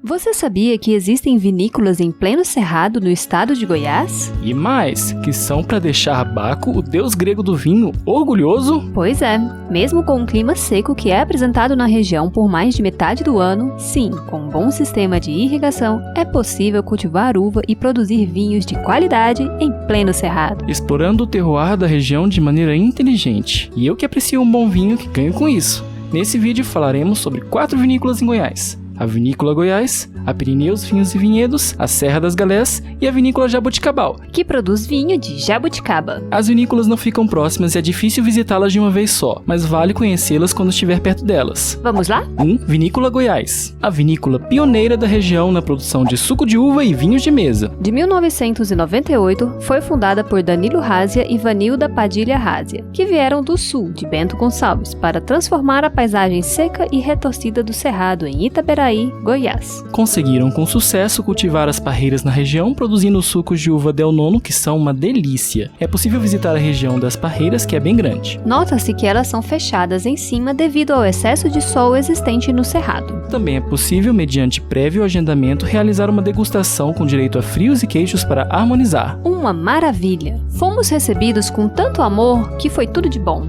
Você sabia que existem vinícolas em pleno cerrado no estado de Goiás? E mais, que são para deixar Baco, o deus grego do vinho, orgulhoso? Pois é, mesmo com um clima seco que é apresentado na região por mais de metade do ano, sim, com um bom sistema de irrigação, é possível cultivar uva e produzir vinhos de qualidade em pleno cerrado. Explorando o terroir da região de maneira inteligente. E eu que aprecio um bom vinho que ganho com isso. Nesse vídeo falaremos sobre 4 vinícolas em Goiás. A Vinícola Goiás, a Pirineus Vinhos e Vinhedos, a Serra das Galés e a Vinícola Jaboticabal, que produz vinho de jabuticaba. As vinícolas não ficam próximas e é difícil visitá-las de uma vez só, mas vale conhecê-las quando estiver perto delas. Vamos lá? 1. Vinícola Goiás, a vinícola pioneira da região na produção de suco de uva e vinhos de mesa. De 1998, foi fundada por Danilo Rásia e Vanilda Padilha Rásia, que vieram do sul, de Bento Gonçalves, para transformar a paisagem seca e retorcida do Cerrado em Itaberaí, Goiás. Conseguiram com sucesso cultivar as parreiras na região, produzindo sucos de uva Del Nono, que são uma delícia. É possível visitar a região das parreiras, que é bem grande. Nota-se que elas são fechadas em cima devido ao excesso de sol existente no cerrado. Também é possível, mediante prévio agendamento, realizar uma degustação com direito a frios e queijos para harmonizar. Uma maravilha! Fomos recebidos com tanto amor que foi tudo de bom.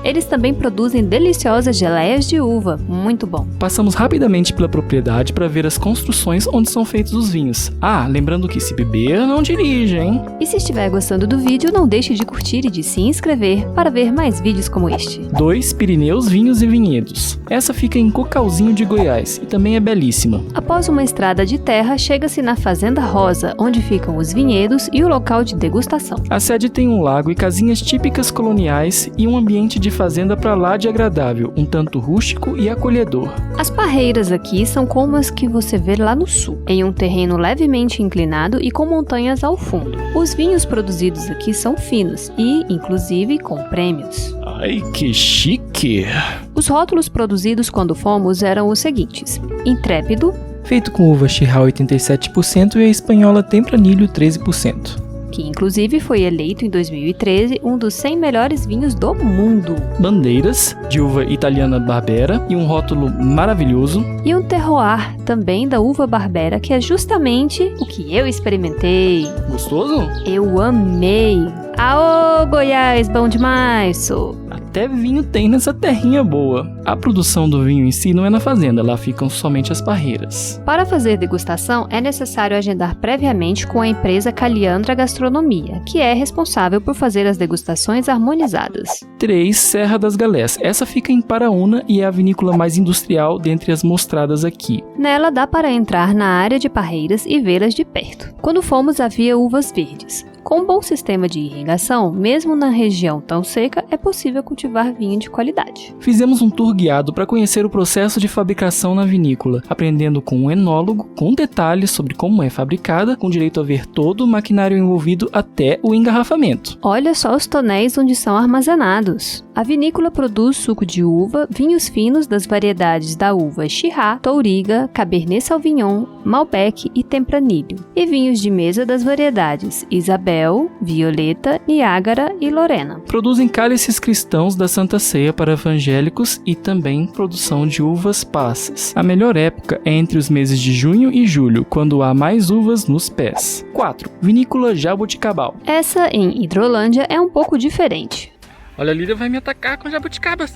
Eles também produzem deliciosas geleias de uva, muito bom. Passamos rapidamente pela propriedade para ver as construções onde são feitos os vinhos. Ah, lembrando que se beber, não dirige, hein? E se estiver gostando do vídeo, não deixe de curtir e de se inscrever para ver mais vídeos como este. 2. Pirineus Vinhos e Vinhedos. Essa fica em Cocalzinho de Goiás e também é belíssima. Após uma estrada de terra, chega-se na Fazenda Rosa, onde ficam os vinhedos e o local de degustação. A sede tem um lago e casinhas típicas coloniais e um ambiente de fazenda pra lá de agradável, um tanto rústico e acolhedor. As parreiras aqui são como as que você vê lá no sul, em um terreno levemente inclinado e com montanhas ao fundo. Os vinhos produzidos aqui são finos e, inclusive, com prêmios. Ai, que chique! Os rótulos produzidos quando fomos eram os seguintes: Intrépido, feito com uva Chirral 87% e a espanhola Tempranillo 13%. Que inclusive foi eleito em 2013 um dos 100 melhores vinhos do mundo. Bandeiras, de uva italiana Barbera e um rótulo maravilhoso. E um terroir também da uva Barbera, que é justamente o que eu experimentei. Gostoso? Eu amei! Aô, Goiás, bom demais, sou! Até vinho tem nessa terrinha boa. A produção do vinho em si não é na fazenda, lá ficam somente as parreiras. Para fazer degustação, é necessário agendar previamente com a empresa Caliandra Gastronomia, que é responsável por fazer as degustações harmonizadas. 3. Serra das Galés. Essa fica em Paraúna e é a vinícola mais industrial dentre as mostradas aqui. Nela dá para entrar na área de parreiras e vê-las de perto. Quando fomos, havia uvas verdes. Com um bom sistema de irrigação, mesmo na região tão seca, é possível cultivar vinho de qualidade. Fizemos um tour guiado para conhecer o processo de fabricação na vinícola, aprendendo com um enólogo com detalhes sobre como é fabricada, com direito a ver todo o maquinário envolvido até o engarrafamento. Olha só os tonéis onde são armazenados. A vinícola produz suco de uva, vinhos finos das variedades da uva Chirá, Touriga, Cabernet Sauvignon, Malbec e Tempranillo, e vinhos de mesa das variedades Isabel, Violeta, Niágara e Lorena. Produzem cálices cristãos da Santa Ceia para evangélicos e também produção de uvas passas. A melhor época é entre os meses de junho e julho, quando há mais uvas nos pés. 4. Vinícola Jaboticabal. Essa, em Hidrolândia, é um pouco diferente. Olha, a Lídia vai me atacar com jabuticabas.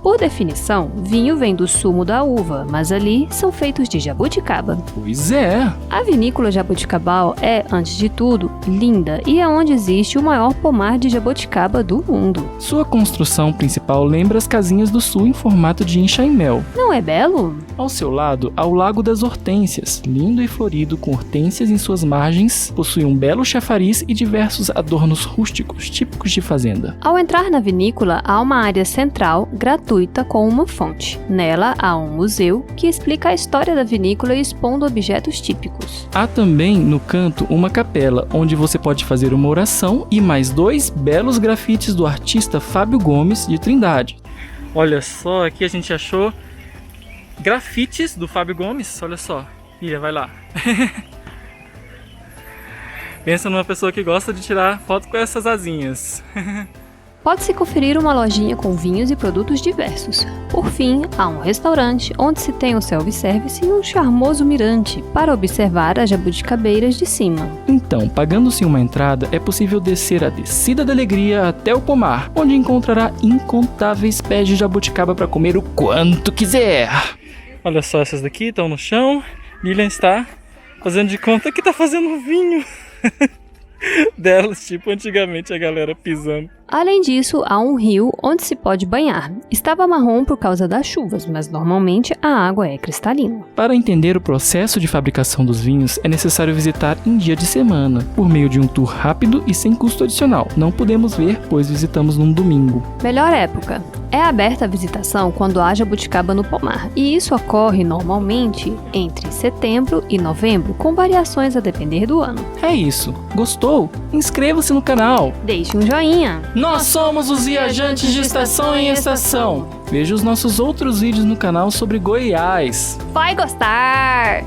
Por definição, vinho vem do sumo da uva, mas ali são feitos de jabuticaba. Pois é. A vinícola Jaboticabal é, antes de tudo, linda e é onde existe o maior pomar de jabuticaba do mundo. Sua construção principal lembra as casinhas do sul em formato de enxaimel. Não é belo? Ao seu lado, há o Lago das Hortênsias, lindo e florido com hortênsias em suas margens, possui um belo chafariz e diversos adornos rústicos típicos de fazenda. Ao entrar na vinícola, há uma área central, gratuita, com uma fonte. Nela há um museu que explica a história da vinícola expondo objetos típicos. Há também, no canto, uma capela, onde você pode fazer uma oração e mais 2 belos grafites do artista Fábio Gomes de Trindade. Olha só, aqui a gente achou grafites do Fábio Gomes, olha só. Ih, vai lá. Pensa numa pessoa que gosta de tirar foto com essas asinhas. Pode-se conferir uma lojinha com vinhos e produtos diversos. Por fim, há um restaurante onde se tem um self-service e um charmoso mirante para observar as jabuticabeiras de cima. Então, pagando-se uma entrada, é possível descer a Descida da Alegria até o pomar, onde encontrará incontáveis pés de jabuticaba para comer o quanto quiser. Olha só, essas daqui estão no chão. Lilian está fazendo de conta que está fazendo vinho delas, tipo antigamente a galera pisando. Além disso, há um rio onde se pode banhar. Estava marrom por causa das chuvas, mas normalmente a água é cristalina. Para entender o processo de fabricação dos vinhos, é necessário visitar em dia de semana, por meio de um tour rápido e sem custo adicional. Não podemos ver, pois visitamos num domingo. Melhor época. É aberta a visitação quando há jabuticaba no pomar, e isso ocorre normalmente entre setembro e novembro, com variações a depender do ano. É isso. Gostou? Inscreva-se no canal. Deixe um joinha. Nós somos os viajantes de estação em estação. Veja os nossos outros vídeos no canal sobre Goiás. Vai gostar!